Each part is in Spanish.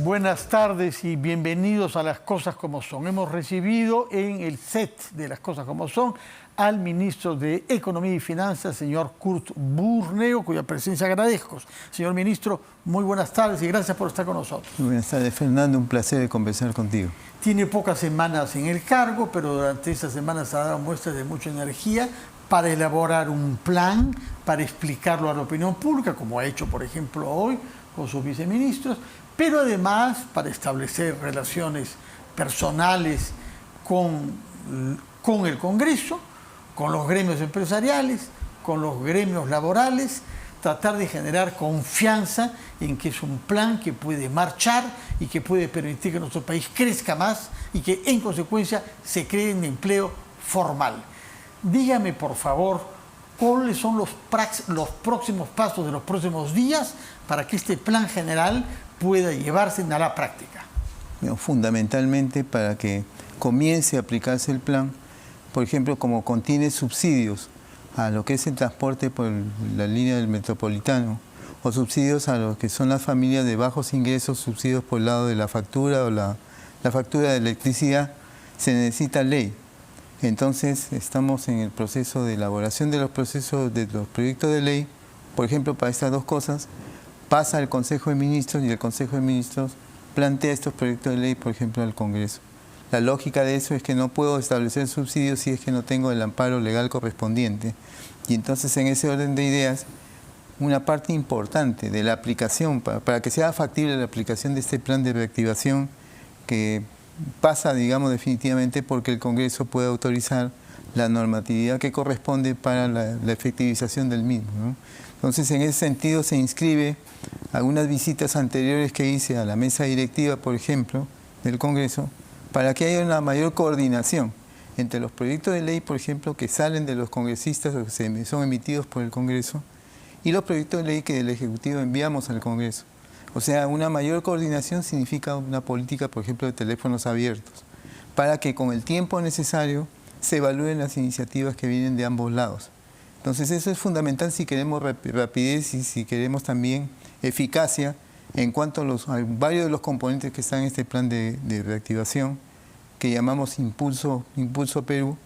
Buenas tardes y bienvenidos a Las Cosas Como Son. Hemos recibido en el set de Las Cosas Como Son al ministro de Economía y Finanzas, señor Kurt Burneo, cuya presencia agradezco. Señor ministro, muy buenas tardes y gracias por estar con nosotros. Muy buenas tardes, Fernando. Un placer conversar contigo. Tiene pocas semanas en el cargo, pero durante estas semanas ha dado muestras de mucha energía para elaborar un plan, para explicarlo a la opinión pública, como ha hecho, por ejemplo, hoy con sus viceministros, pero además para establecer relaciones personales con el Congreso, con los gremios empresariales, con los gremios laborales, tratar de generar confianza en que es un plan que puede marchar y que puede permitir que nuestro país crezca más y que en consecuencia se cree un empleo formal. Dígame, por favor, cuáles son los próximos pasos de los próximos días para que este plan general pueda llevarse a la práctica. Fundamentalmente para que comience a aplicarse el plan, por ejemplo, como contiene subsidios a lo que es el transporte por la línea del metropolitano, o subsidios a lo que son las familias de bajos ingresos, subsidios por el lado de la factura o la factura de electricidad, se necesita ley. Entonces estamos en el proceso de elaboración de los proyectos de ley. Por ejemplo, para estas dos cosas pasa al Consejo de Ministros y el Consejo de Ministros plantea estos proyectos de ley, por ejemplo, al Congreso. La lógica de eso es que no puedo establecer subsidios si es que no tengo el amparo legal correspondiente. Y entonces, en ese orden de ideas, una parte importante de la aplicación, para que sea factible la aplicación de este plan de reactivación, que pasa, digamos, definitivamente porque el Congreso puede autorizar la normatividad que corresponde para la efectivización del mismo, ¿no? Entonces, en ese sentido, se inscribe algunas visitas anteriores que hice a la mesa directiva, por ejemplo, del Congreso, para que haya una mayor coordinación entre los proyectos de ley, por ejemplo, que salen de los congresistas o que son emitidos por el Congreso, y los proyectos de ley que del Ejecutivo enviamos al Congreso. O sea, una mayor coordinación significa una política, por ejemplo, de teléfonos abiertos, para que con el tiempo necesario se evalúen las iniciativas que vienen de ambos lados. Entonces, eso es fundamental si queremos rapidez y si queremos también eficacia en cuanto a varios de los componentes que están en este plan de reactivación, que llamamos Impulso Perú.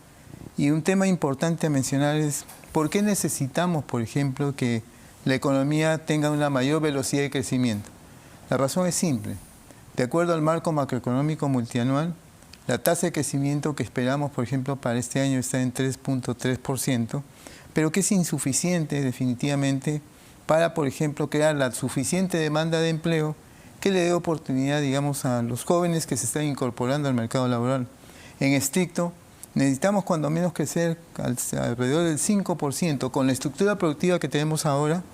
Y un tema importante a mencionar es por qué necesitamos, por ejemplo, que la economía tenga una mayor velocidad de crecimiento. La razón es simple. De acuerdo al marco macroeconómico multianual, la tasa de crecimiento que esperamos, por ejemplo, para este año está en 3.3%, pero que es insuficiente definitivamente para, por ejemplo, crear la suficiente demanda de empleo que le dé oportunidad, digamos, a los jóvenes que se están incorporando al mercado laboral. En estricto, necesitamos cuando menos crecer alrededor del 5% con la estructura productiva que tenemos ahora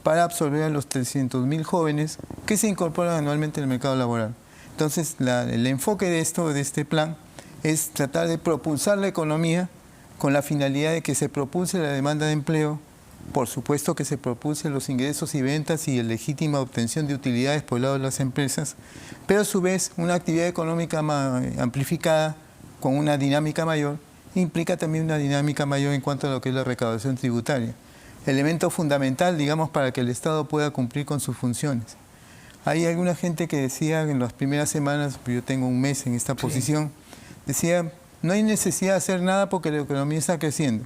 para absorber a los 300.000 jóvenes que se incorporan anualmente al mercado laboral. Entonces, el enfoque de este plan es tratar de propulsar la economía con la finalidad de que se propulse la demanda de empleo, por supuesto que se propulsen los ingresos y ventas y la legítima obtención de utilidades por el lado de las empresas, pero a su vez una actividad económica más amplificada, con una dinámica mayor, implica también una dinámica mayor en cuanto a lo que es la recaudación tributaria. Elemento fundamental, digamos, para que el Estado pueda cumplir con sus funciones. Hay alguna gente que decía en las primeras semanas, yo tengo un mes en esta posición, decía, no hay necesidad de hacer nada porque la economía está creciendo.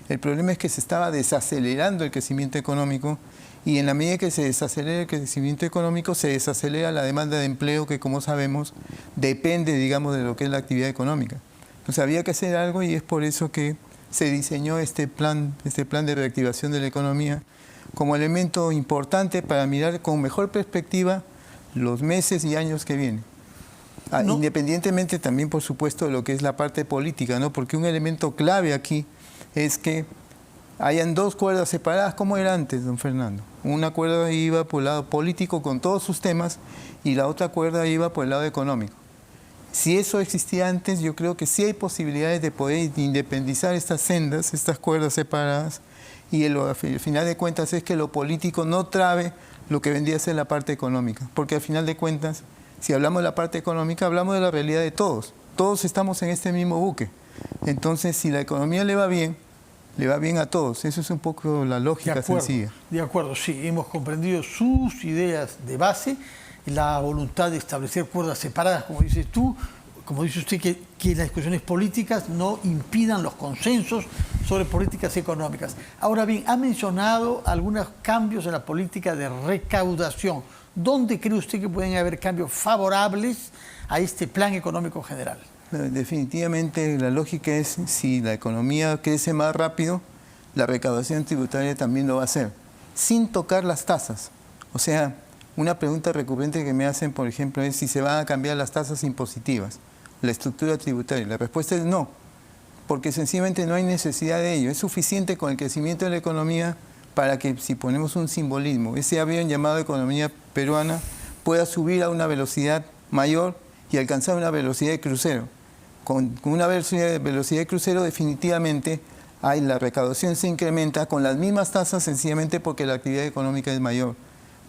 El problema es que se estaba desacelerando el crecimiento económico y en la medida que se desacelera el crecimiento económico, se desacelera la demanda de empleo que, como sabemos, depende, digamos, de lo que es la actividad económica. Entonces había que hacer algo y es por eso que se diseñó este plan de reactivación de la economía como elemento importante para mirar con mejor perspectiva los meses y años que vienen. No. Independientemente también, por supuesto, de lo que es la parte política, ¿no? Porque un elemento clave aquí es que hayan dos cuerdas separadas, como era antes, don Fernando. Una cuerda iba por el lado político con todos sus temas y la otra cuerda iba por el lado económico. Si eso existía antes, yo creo que sí hay posibilidades de poder independizar estas sendas, estas cuerdas separadas, y al final de cuentas es que lo político no trabe lo que vendría a ser la parte económica, porque al final de cuentas, si hablamos de la parte económica, hablamos de la realidad de todos. Todos estamos en este mismo buque. Entonces, si la economía le va bien a todos. Eso es un poco la lógica sencilla. De acuerdo, sí. Hemos comprendido sus ideas de base la voluntad de establecer cuerdas separadas, como dices tú, como dice usted, que las discusiones políticas no impidan los consensos sobre políticas económicas. Ahora bien, ha mencionado algunos cambios en la política de recaudación. ¿Dónde cree usted que pueden haber cambios favorables a este plan económico general? Definitivamente la lógica es, si la economía crece más rápido, la recaudación tributaria también lo va a hacer, sin tocar las tasas. O sea, una pregunta recurrente que me hacen, por ejemplo, es si se van a cambiar las tasas impositivas, la estructura tributaria. La respuesta es no, porque sencillamente no hay necesidad de ello. Es suficiente con el crecimiento de la economía para que, si ponemos un simbolismo, ese avión llamado economía peruana pueda subir a una velocidad mayor y alcanzar una velocidad de crucero. Con una velocidad de crucero definitivamente la recaudación se incrementa con las mismas tasas, sencillamente porque la actividad económica es mayor.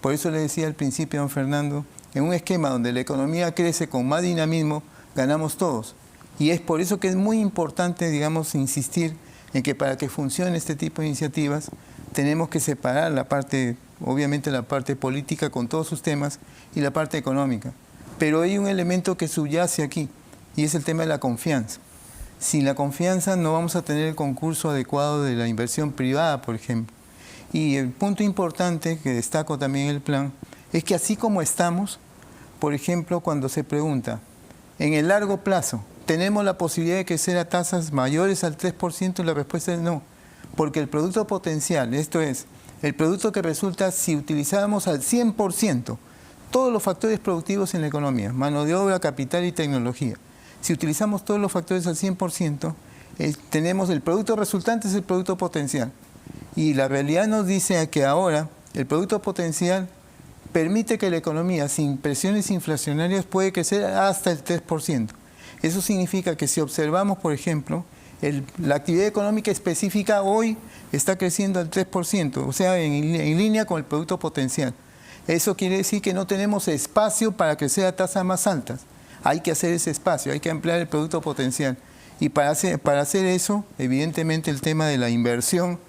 Por eso le decía al principio, don Fernando, en un esquema donde la economía crece con más dinamismo, ganamos todos. Y es por eso que es muy importante, digamos, insistir en que para que funcione este tipo de iniciativas tenemos que separar la parte, obviamente la parte política con todos sus temas y la parte económica. Pero hay un elemento que subyace aquí y es el tema de la confianza. Sin la confianza no vamos a tener el concurso adecuado de la inversión privada, por ejemplo. Y el punto importante que destaco también en el plan es que así como estamos, por ejemplo, cuando se pregunta, en el largo plazo, ¿tenemos la posibilidad de crecer a tasas mayores al 3%? La respuesta es no, porque el producto potencial, esto es, el producto que resulta si utilizáramos al 100% todos los factores productivos en la economía, mano de obra, capital y tecnología. Si utilizamos todos los factores al 100%, tenemos el producto resultante, es el producto potencial. Y la realidad nos dice que ahora el producto potencial permite que la economía, sin presiones inflacionarias, puede crecer hasta el 3%. Eso significa que si observamos, por ejemplo, la actividad económica específica hoy está creciendo al 3%, o sea, en línea con el producto potencial. Eso quiere decir que no tenemos espacio para crecer a tasas más altas. Hay que hacer ese espacio, hay que ampliar el producto potencial. Y para hacer eso, evidentemente el tema de la inversión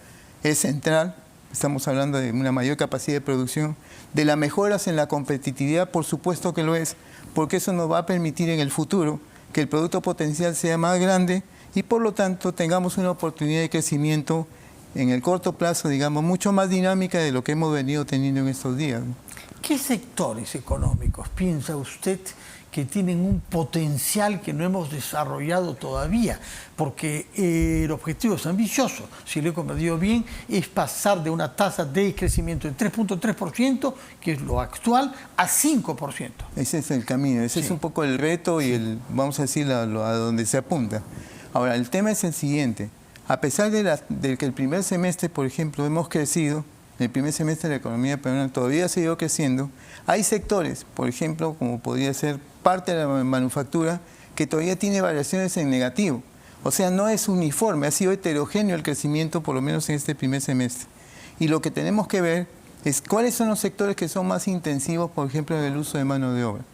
es central. Estamos hablando de una mayor capacidad de producción, de las mejoras en la competitividad, por supuesto que lo es, porque eso nos va a permitir en el futuro que el producto potencial sea más grande y por lo tanto tengamos una oportunidad de crecimiento en el corto plazo, digamos, mucho más dinámica de lo que hemos venido teniendo en estos días. ¿Qué sectores económicos piensa usted que tienen un potencial que no hemos desarrollado todavía? Porque el objetivo es ambicioso, si lo he comprendido bien, es pasar de una tasa de crecimiento de 3.3%, que es lo actual, a 5%. Ese es el camino, ese es un poco el reto y vamos a decir, a donde se apunta. Ahora, el tema es el siguiente. A pesar de que el primer semestre, por ejemplo, hemos crecido, el primer semestre de la economía peruana todavía ha seguido creciendo, hay sectores, por ejemplo, como podría ser parte de la manufactura, que todavía tiene variaciones en negativo. O sea, no es uniforme, ha sido heterogéneo el crecimiento, por lo menos en este primer semestre. Y lo que tenemos que ver es cuáles son los sectores que son más intensivos, por ejemplo, en el uso de mano de obra.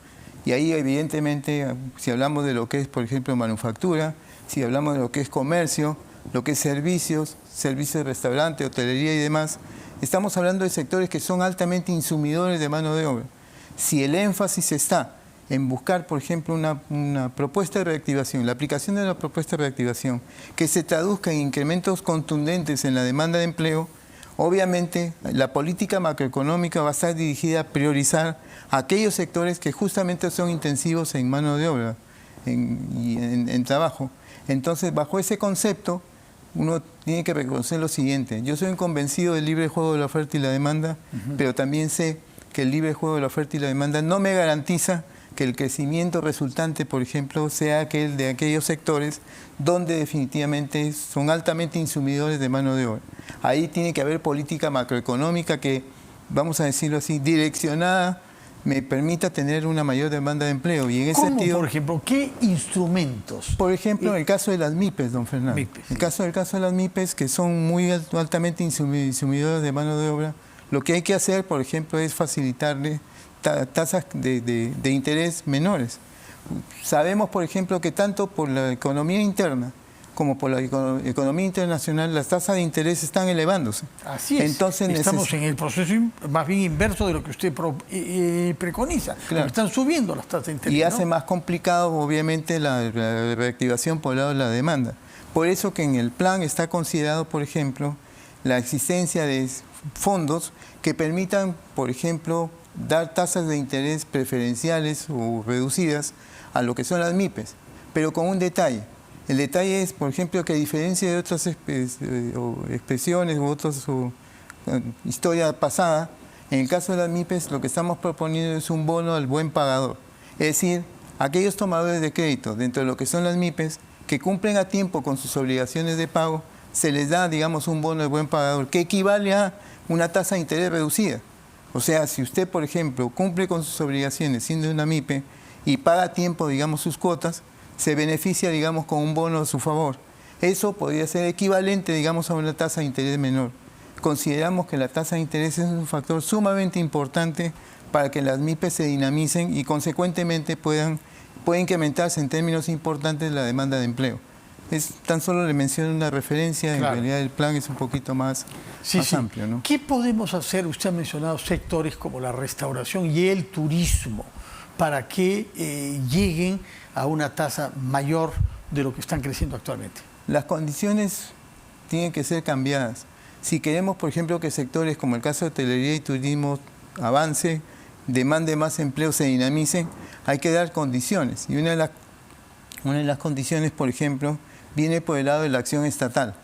Y ahí, evidentemente, si hablamos de lo que es, por ejemplo, manufactura, si hablamos de lo que es comercio, lo que es servicios de restaurante, hotelería y demás, estamos hablando de sectores que son altamente insumidores de mano de obra. Si el énfasis está en buscar, por ejemplo, una propuesta de reactivación, la aplicación de la propuesta de reactivación, que se traduzca en incrementos contundentes en la demanda de empleo, obviamente la política macroeconómica va a estar dirigida a priorizar aquellos sectores que justamente son intensivos en mano de obra y en trabajo. Entonces, bajo ese concepto, uno tiene que reconocer lo siguiente. Yo soy un convencido del libre juego de la oferta y la demanda, pero también sé que el libre juego de la oferta y la demanda no me garantiza que el crecimiento resultante, por ejemplo, sea aquel de aquellos sectores donde definitivamente son altamente insumidores de mano de obra. Ahí tiene que haber política macroeconómica que, vamos a decirlo así, direccionada, me permita tener una mayor demanda de empleo. Y en ese sentido, por ejemplo, ¿qué instrumentos? Por ejemplo, el caso de las MIPES, don Fernando. El caso de las MIPES, que son muy altamente insumidoras de mano de obra, lo que hay que hacer, por ejemplo, es facilitarle tasas de interés menores. Sabemos, por ejemplo, que tanto por la economía interna como por la economía internacional, las tasas de interés están elevándose. Así es. Entonces, estamos en el proceso más bien inverso de lo que usted preconiza. Claro. Están subiendo las tasas de interés. Y hace más complicado, obviamente, la reactivación por el lado de la demanda. Por eso que en el plan está considerado, por ejemplo, la existencia de fondos que permitan, por ejemplo, dar tasas de interés preferenciales o reducidas a lo que son las MIPES, pero con un detalle. El detalle es, por ejemplo, que a diferencia de otras expresiones u otras historia pasada, en el caso de las MIPES lo que estamos proponiendo es un bono al buen pagador. Es decir, aquellos tomadores de crédito dentro de lo que son las MIPES que cumplen a tiempo con sus obligaciones de pago, se les da, digamos, un bono de buen pagador que equivale a una tasa de interés reducida. O sea, si usted, por ejemplo, cumple con sus obligaciones siendo una MIPE y paga a tiempo, digamos, sus cuotas, se beneficia, digamos, con un bono a su favor. Eso podría ser equivalente, digamos, a una tasa de interés menor. Consideramos que la tasa de interés es un factor sumamente importante para que las MIPES se dinamicen y, consecuentemente, puede incrementarse en términos importantes la demanda de empleo. Tan solo le menciono una referencia, en realidad el plan es un poquito más amplio, ¿no? ¿Qué podemos hacer? Usted ha mencionado sectores como la restauración y el turismo para que lleguen a una tasa mayor de lo que están creciendo actualmente. Las condiciones tienen que ser cambiadas. Si queremos, por ejemplo, que sectores como el caso de hotelería y turismo avance, demande más empleo, se dinamicen, hay que dar condiciones. Y una de las condiciones, por ejemplo, viene por el lado de la acción estatal,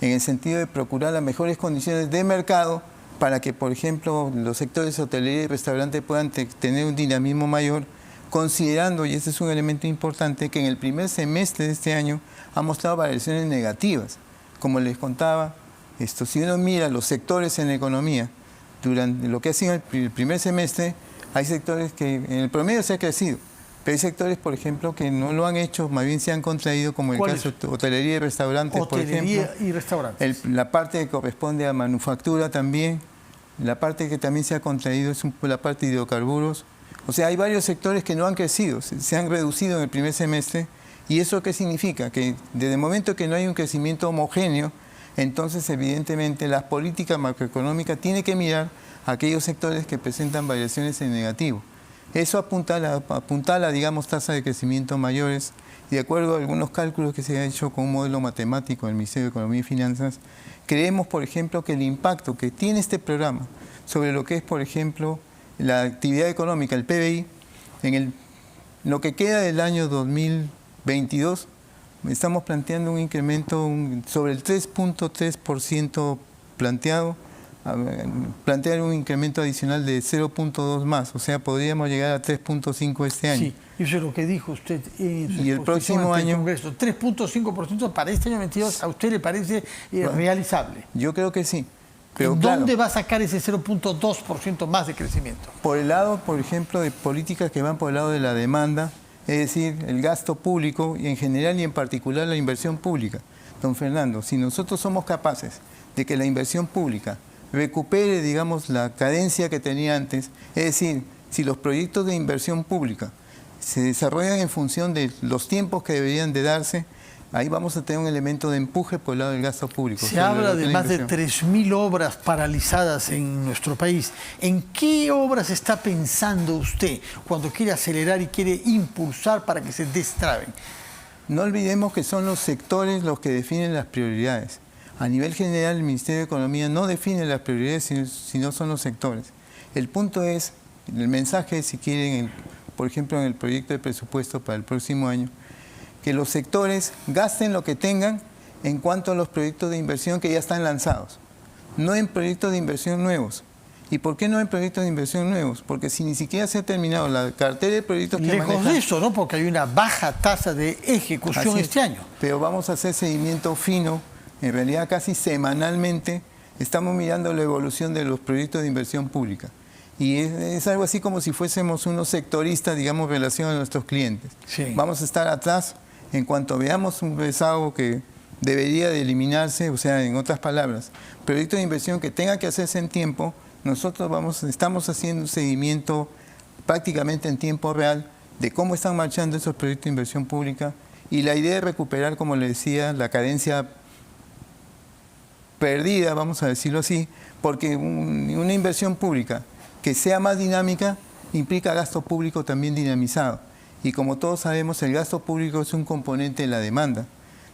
en el sentido de procurar las mejores condiciones de mercado para que, por ejemplo, los sectores de hotelería y restaurante puedan tener un dinamismo mayor, considerando, y este es un elemento importante, que en el primer semestre de este año ha mostrado variaciones negativas. Como les contaba, si uno mira los sectores en la economía, durante lo que ha sido el primer semestre, hay sectores que en el promedio se ha crecido, pero hay sectores, por ejemplo, que no lo han hecho, más bien se han contraído, como el caso de hotelería y restaurantes, por ejemplo. Hotelería y restaurantes. La parte que corresponde a manufactura también, la parte que también se ha contraído es la parte de hidrocarburos. O sea, hay varios sectores que no han crecido, se han reducido en el primer semestre. ¿Y eso qué significa? Que desde el momento que no hay un crecimiento homogéneo, entonces evidentemente las políticas macroeconómicas tienen que mirar a aquellos sectores que presentan variaciones en negativo. Eso apuntala, digamos, tasas de crecimiento mayores. Y de acuerdo a algunos cálculos que se han hecho con un modelo matemático del Ministerio de Economía y Finanzas, creemos, por ejemplo, que el impacto que tiene este programa sobre lo que es, por ejemplo, la actividad económica, el PBI, en lo que queda del año 2022, estamos planteando un incremento sobre el 3.3% planteado, plantear un incremento adicional de 0.2 más, o sea, podríamos llegar a 3.5 este año. Sí, eso es lo que dijo usted en su y el próximo año, Congreso. 3.5% para este año 22, ¿a usted le parece realizable? Yo creo que sí. Pero ¿Dónde va a sacar ese 0.2% más de crecimiento? Por el lado, por ejemplo, de políticas que van por el lado de la demanda, es decir, el gasto público y en general y en particular la inversión pública. Don Fernando, si nosotros somos capaces de que la inversión pública recupere, digamos, la cadencia que tenía antes, es decir, si los proyectos de inversión pública se desarrollan en función de los tiempos que deberían de darse, ahí vamos a tener un elemento de empuje por el lado del gasto público. Se habla de más de 3.000 obras paralizadas en nuestro país. ¿En qué obras está pensando usted cuando quiere acelerar y quiere impulsar para que se destraben? No olvidemos que son los sectores los que definen las prioridades. A nivel general, el Ministerio de Economía no define las prioridades, sino son los sectores. El punto es, el mensaje, si quieren, por ejemplo, en el proyecto de presupuesto para el próximo año, que los sectores gasten lo que tengan en cuanto a los proyectos de inversión que ya están lanzados, no en proyectos de inversión nuevos. ¿Y por qué no en proyectos de inversión nuevos? Porque si ni siquiera se ha terminado la cartera de proyectos que manejan... Lejos de eso, ¿no? Porque hay una baja tasa de ejecución este año. Pero vamos a hacer seguimiento fino, en realidad casi semanalmente, estamos mirando la evolución de los proyectos de inversión pública. Y es algo así como si fuésemos unos sectoristas, digamos, en relación a nuestros clientes. Sí. Vamos a estar atrás en cuanto veamos un rezago que debería de eliminarse, o sea, en otras palabras, proyectos de inversión que tenga que hacerse en tiempo, nosotros estamos haciendo un seguimiento prácticamente en tiempo real de cómo están marchando esos proyectos de inversión pública Y la idea es recuperar, como le decía, la cadencia perdida, vamos a decirlo así, porque una inversión pública que sea más dinámica implica gasto público también dinamizado. Y como todos sabemos, el gasto público es un componente de la demanda.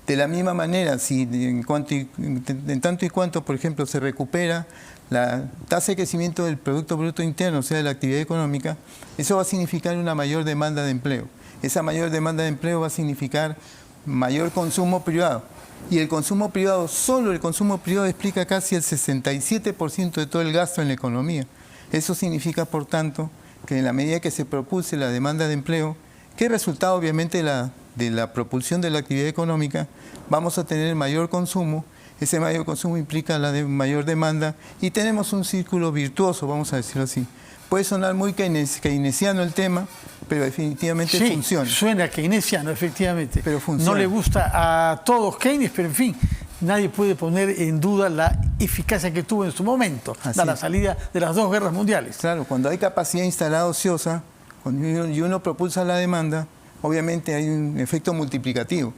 De la misma manera, si en tanto y cuanto, por ejemplo, se recupera la tasa de crecimiento del Producto Bruto Interno, o sea, de la actividad económica, eso va a significar una mayor demanda de empleo. Esa mayor demanda de empleo va a significar mayor consumo privado. Y el consumo privado, solo el consumo privado explica casi el 67% de todo el gasto en la economía. Eso significa, por tanto, que en la medida que se propulse la demanda de empleo, que es resultado obviamente de la propulsión de la actividad económica, vamos a tener mayor consumo. Ese mayor consumo implica la mayor demanda y tenemos un círculo virtuoso, vamos a decirlo así. Puede sonar muy keynesiano el tema, pero definitivamente sí, funciona. Suena keynesiano, efectivamente. Pero funciona. No le gusta a todos Keynes, pero en fin, nadie puede poner en duda la eficacia que tuvo en su momento, a la salida de las 2 guerras mundiales. Claro, cuando hay capacidad instalada ociosa, y uno propulsa la demanda, obviamente hay un efecto multiplicativo.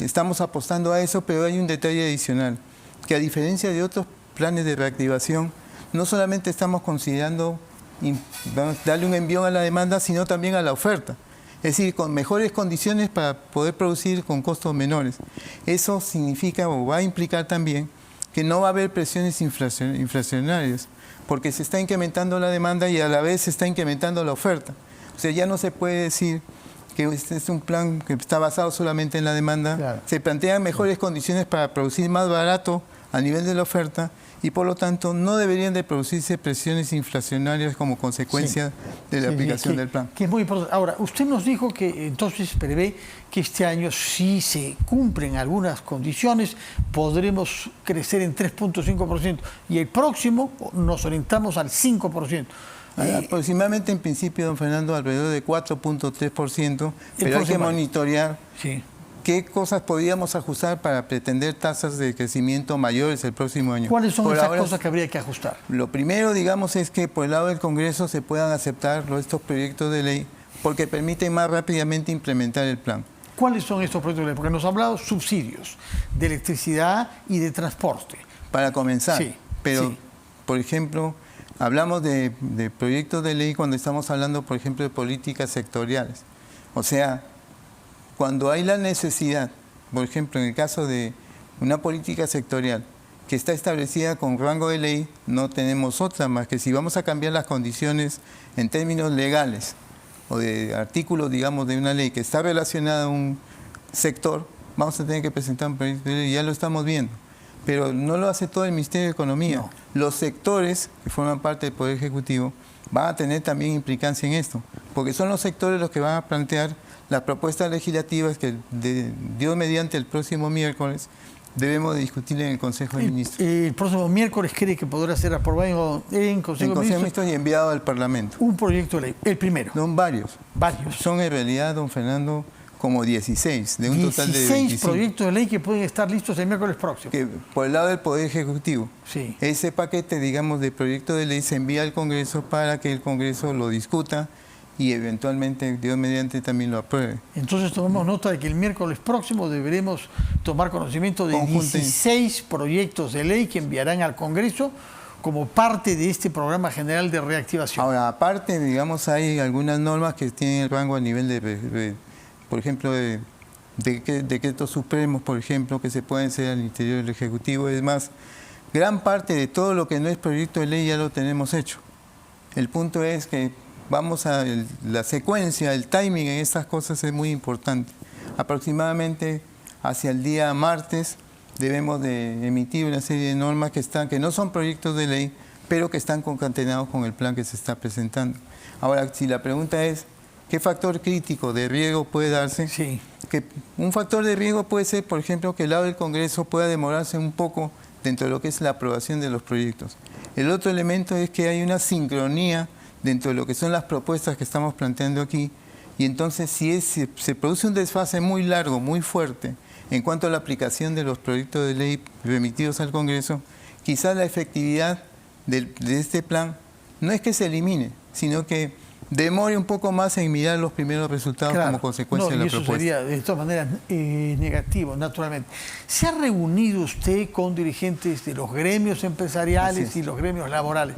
Estamos apostando a eso, pero hay un detalle adicional, que a diferencia de otros planes de reactivación, no solamente estamos considerando darle un envión a la demanda, sino también a la oferta. Es decir, con mejores condiciones para poder producir con costos menores. Eso significa o va a implicar también que no va a haber presiones inflacionarias, porque se está incrementando la demanda y a la vez se está incrementando la oferta. O sea, ya no se puede decir que este es un plan que está basado solamente en la demanda. Claro. Se plantean mejores condiciones para producir más barato a nivel de la oferta y por lo tanto no deberían de producirse presiones inflacionarias como consecuencia de la aplicación del plan. Que es muy importante. Ahora, usted nos dijo que entonces prevé que este año, si se cumplen algunas condiciones, podremos crecer en 3.5% y el próximo nos orientamos al 5%. Aproximadamente en principio, don Fernando, alrededor de 4.3%, pero hay que monitorear qué cosas podríamos ajustar para pretender tasas de crecimiento mayores el próximo año. ¿Cuáles son esas cosas que habría que ajustar? Lo primero, digamos, es que por el lado del Congreso se puedan aceptar estos proyectos de ley porque permiten más rápidamente implementar el plan. ¿Cuáles son estos proyectos de ley? Porque nos ha hablado subsidios de electricidad y de transporte. Para comenzar, pero, por ejemplo, hablamos de proyectos de ley cuando estamos hablando, por ejemplo, de políticas sectoriales. O sea, cuando hay la necesidad, por ejemplo, en el caso de una política sectorial que está establecida con rango de ley, no tenemos otra más que si vamos a cambiar las condiciones en términos legales o de artículos, digamos, de una ley que está relacionada a un sector, vamos a tener que presentar un proyecto de ley, ya lo estamos viendo. Pero no lo hace todo el Ministerio de Economía. No. Los sectores que forman parte del Poder Ejecutivo van a tener también implicancia en esto, porque son los sectores los que van a plantear las propuestas legislativas que, Dios mediante, el próximo miércoles debemos de discutir en el Consejo de Ministros. El próximo miércoles cree que podrá ser aprobado en Consejo de Ministros y enviado al Parlamento. Un proyecto de ley, el primero. Son varios. Son en realidad, don Fernando, como 16, de un total de 25. 16 proyectos de ley que pueden estar listos el miércoles próximo. Que por el lado del Poder Ejecutivo. Sí. Ese paquete, digamos, de proyectos de ley se envía al Congreso para que el Congreso lo discuta y eventualmente, Dios mediante, también lo apruebe. Entonces tomamos nota de que el miércoles próximo deberemos tomar conocimiento de 16 proyectos de ley que enviarán al Congreso como parte de este programa general de reactivación. Ahora, aparte, digamos, hay algunas normas que tienen el rango a nivel de por ejemplo, de decretos supremos, por ejemplo, que se pueden hacer al interior del Ejecutivo. Es más, gran parte de todo lo que no es proyecto de ley ya lo tenemos hecho. El punto es que vamos a la secuencia, el timing en estas cosas es muy importante. Aproximadamente hacia el día martes debemos de emitir una serie de normas que no son proyectos de ley, pero que están concatenados con el plan que se está presentando. Ahora, si la pregunta es, ¿qué factor crítico de riesgo puede darse? Sí. Que un factor de riesgo puede ser, por ejemplo, que el lado del Congreso pueda demorarse un poco dentro de lo que es la aprobación de los proyectos. El otro elemento es que hay una sincronía dentro de lo que son las propuestas que estamos planteando aquí, y entonces si se produce un desfase muy largo, muy fuerte, en cuanto a la aplicación de los proyectos de ley remitidos al Congreso, quizás la efectividad de este plan no es que se elimine, sino que demore un poco más en mirar los primeros resultados como consecuencia de la propuesta. Sería de todas maneras negativo, naturalmente. ¿Se ha reunido usted con dirigentes de los gremios empresariales y los gremios laborales?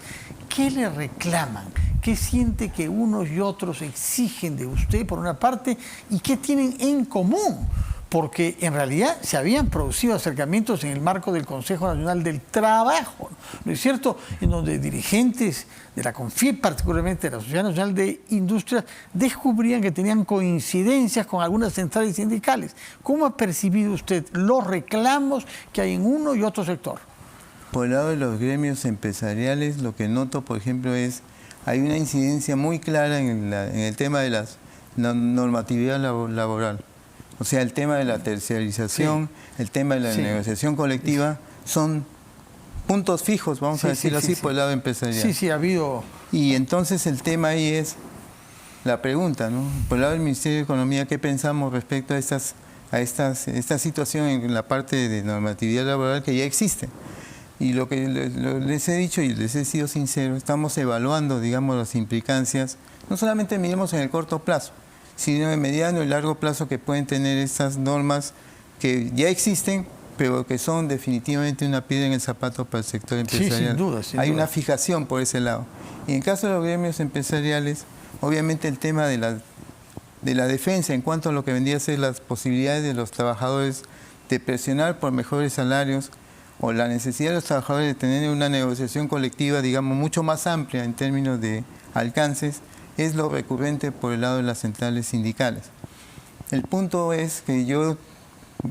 ¿Qué le reclaman? ¿Qué siente que unos y otros exigen de usted, por una parte, y qué tienen en común? Porque en realidad se habían producido acercamientos en el marco del Consejo Nacional del Trabajo, ¿no es cierto?, en donde dirigentes de la CONFIEP, particularmente de la Sociedad Nacional de Industrias, descubrían que tenían coincidencias con algunas centrales sindicales. ¿Cómo ha percibido usted los reclamos que hay en uno y otro sector? Por el lado de los gremios empresariales, lo que noto, por ejemplo, hay una incidencia muy clara en el tema de la normatividad laboral. O sea, el tema de la terciarización, el tema de la negociación colectiva, son puntos fijos, vamos a decirlo así, por el lado empresarial. Sí, ha habido... Y entonces el tema ahí es la pregunta, ¿no? Por el lado del Ministerio de Economía, ¿qué pensamos respecto a esta situación en la parte de normatividad laboral que ya existe? Y lo que les he dicho y les he sido sincero, estamos evaluando, digamos, las implicancias, no solamente miremos en el corto plazo, sino en mediano y largo plazo que pueden tener estas normas que ya existen, pero que son definitivamente una piedra en el zapato para el sector empresarial. Sí, sin duda. Hay una fijación por ese lado. Y en caso de los gremios empresariales, obviamente el tema de la defensa en cuanto a lo que vendría a ser las posibilidades de los trabajadores de presionar por mejores salarios, o la necesidad de los trabajadores de tener una negociación colectiva, digamos, mucho más amplia en términos de alcances, es lo recurrente por el lado de las centrales sindicales. El punto es que yo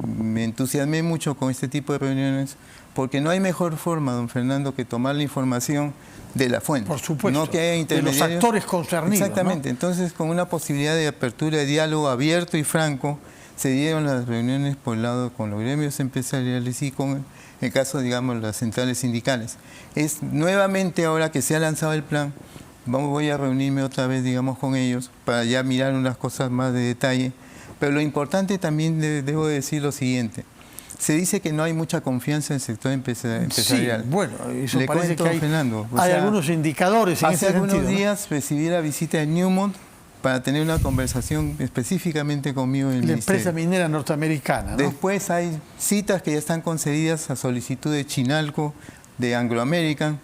me entusiasmé mucho con este tipo de reuniones porque no hay mejor forma, don Fernando, que tomar la información de la fuente. Por supuesto, no que haya intermediarios. De los actores concernidos. Exactamente, ¿no? Entonces con una posibilidad de apertura de diálogo abierto y franco, se dieron las reuniones por el lado con los gremios empresariales y con el caso, digamos, las centrales sindicales. Es nuevamente ahora que se ha lanzado el plan, voy a reunirme otra vez, digamos, con ellos para ya mirar unas cosas más de detalle. Pero lo importante también, debo decir lo siguiente. Se dice que no hay mucha confianza en el sector empresarial. Sí, bueno, eso Le parece cuento, que hay, Fernando, hay algunos indicadores en ese sentido. Hace algunos días recibí la visita de Newmont para tener una conversación específicamente conmigo en el ministerio. La empresa minera norteamericana, ¿no? Después hay citas que ya están concedidas a solicitud de Chinalco, de Anglo American,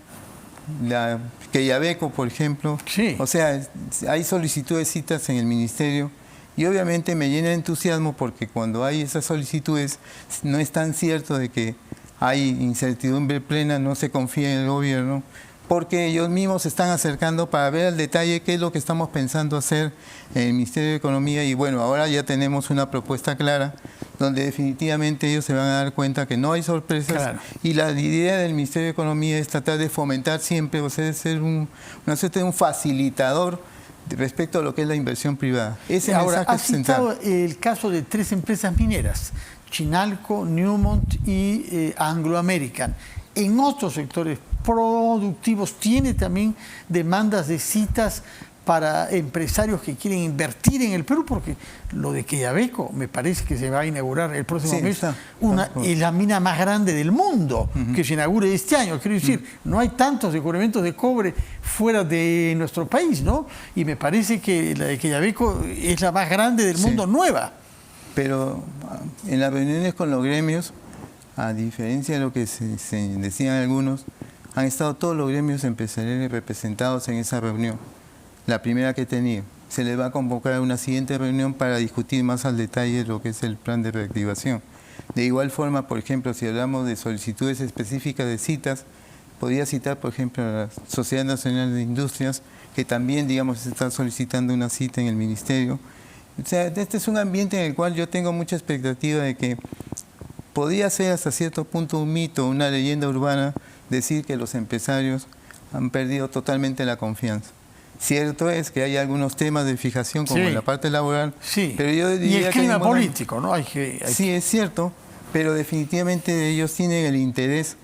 la Quellaveco, por ejemplo. Sí. O sea, hay solicitud de citas en el ministerio y obviamente me llena de entusiasmo porque cuando hay esas solicitudes no es tan cierto de que hay incertidumbre plena, no se confía en el gobierno, porque ellos mismos se están acercando para ver al detalle qué es lo que estamos pensando hacer en el Ministerio de Economía y bueno, ahora ya tenemos una propuesta clara donde definitivamente ellos se van a dar cuenta que no hay sorpresas. Claro. Y la idea del Ministerio de Economía es tratar de fomentar siempre, o sea, de ser una suerte de un facilitador respecto a lo que es la inversión privada. Ese ahora, mensaje has citado el caso de 3 empresas mineras, Chinalco, Newmont y Anglo American. En otros sectores productivos tiene también demandas de citas para empresarios que quieren invertir en el Perú, porque lo de Quellaveco me parece que se va a inaugurar el próximo mes, es la mina más grande del mundo, que se inaugure este año. Quiero decir, no hay tantos descubrimientos de cobre fuera de nuestro país, ¿no? Y me parece que la de Quellaveco es la más grande del mundo, nueva. Pero en las reuniones con los gremios, a diferencia de lo que se decían algunos, han estado todos los gremios empresariales representados en esa reunión, la primera que he tenido. Se les va a convocar a una siguiente reunión para discutir más al detalle lo que es el plan de reactivación. De igual forma, por ejemplo, si hablamos de solicitudes específicas de citas, podría citar, por ejemplo, a la Sociedad Nacional de Industrias, que también, digamos, está solicitando una cita en el Ministerio. O sea, este es un ambiente en el cual yo tengo mucha expectativa de que podría ser hasta cierto punto un mito, una leyenda urbana, decir que los empresarios han perdido totalmente la confianza. Cierto es que hay algunos temas de fijación, como en la parte laboral, pero yo diría y el clima político, ¿no? Sí, es cierto, pero definitivamente ellos tienen el interés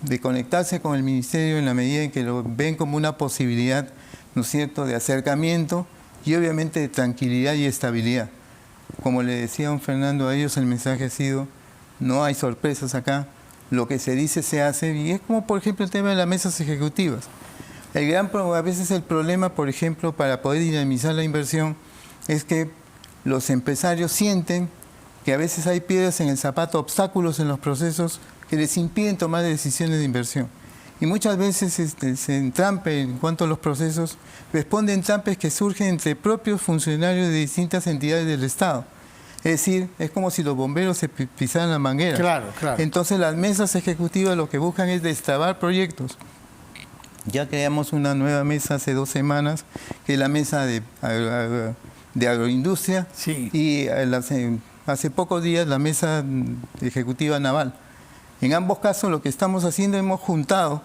de conectarse con el ministerio en la medida en que lo ven como una posibilidad, ¿no es cierto?, de acercamiento y obviamente de tranquilidad y estabilidad. Como le decía don Fernando, a ellos el mensaje ha sido: no hay sorpresas acá, lo que se dice se hace, y es como por ejemplo el tema de las mesas ejecutivas. A veces el problema, por ejemplo, para poder dinamizar la inversión, es que los empresarios sienten que a veces hay piedras en el zapato, obstáculos en los procesos que les impiden tomar decisiones de inversión. Y muchas veces se entrampe en cuanto a los procesos, responden entrampes que surgen entre propios funcionarios de distintas entidades del Estado. Es decir, es como si los bomberos se pisaran la manguera. Claro, claro. Entonces las mesas ejecutivas lo que buscan es destrabar proyectos. Ya creamos una nueva mesa hace 2 semanas, que es la mesa de agroindustria, Sí. y hace pocos días la mesa ejecutiva naval. En ambos casos lo que estamos haciendo, hemos juntado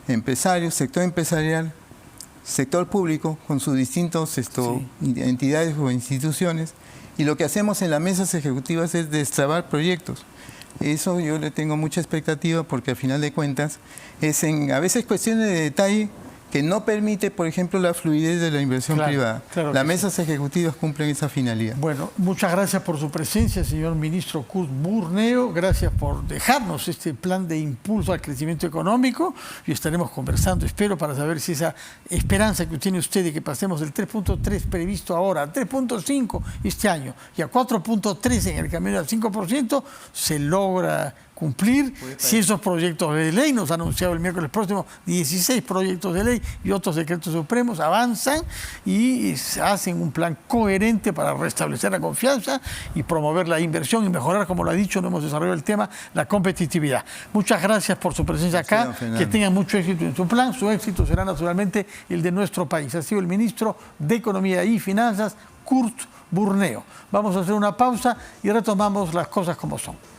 empresarios, sector empresarial, sector público, con sus distintos entidades o instituciones, y lo que hacemos en las mesas ejecutivas es destrabar proyectos. Eso yo le tengo mucha expectativa porque al final de cuentas es a veces cuestiones de detalle que no permite, por ejemplo, la fluidez de la inversión privada. Claro Las mesas ejecutivas cumplen esa finalidad. Bueno, muchas gracias por su presencia, señor ministro Kurt Burneo. Gracias por dejarnos este plan de impulso al crecimiento económico y estaremos conversando, espero, para saber si esa esperanza que tiene usted de que pasemos del 3.3 previsto ahora a 3.5 este año y a 4.3 en el camino al 5% se logra cumplir si esos proyectos de ley, nos ha anunciado el miércoles próximo 16 proyectos de ley y otros decretos supremos, avanzan y hacen un plan coherente para restablecer la confianza y promover la inversión y mejorar, como lo ha dicho, no hemos desarrollado el tema, la competitividad. Muchas gracias por su presencia acá, que tengan mucho éxito en su plan, su éxito será naturalmente el de nuestro país. Ha sido el ministro de Economía y Finanzas, Kurt Burneo. Vamos a hacer una pausa y retomamos las cosas como son.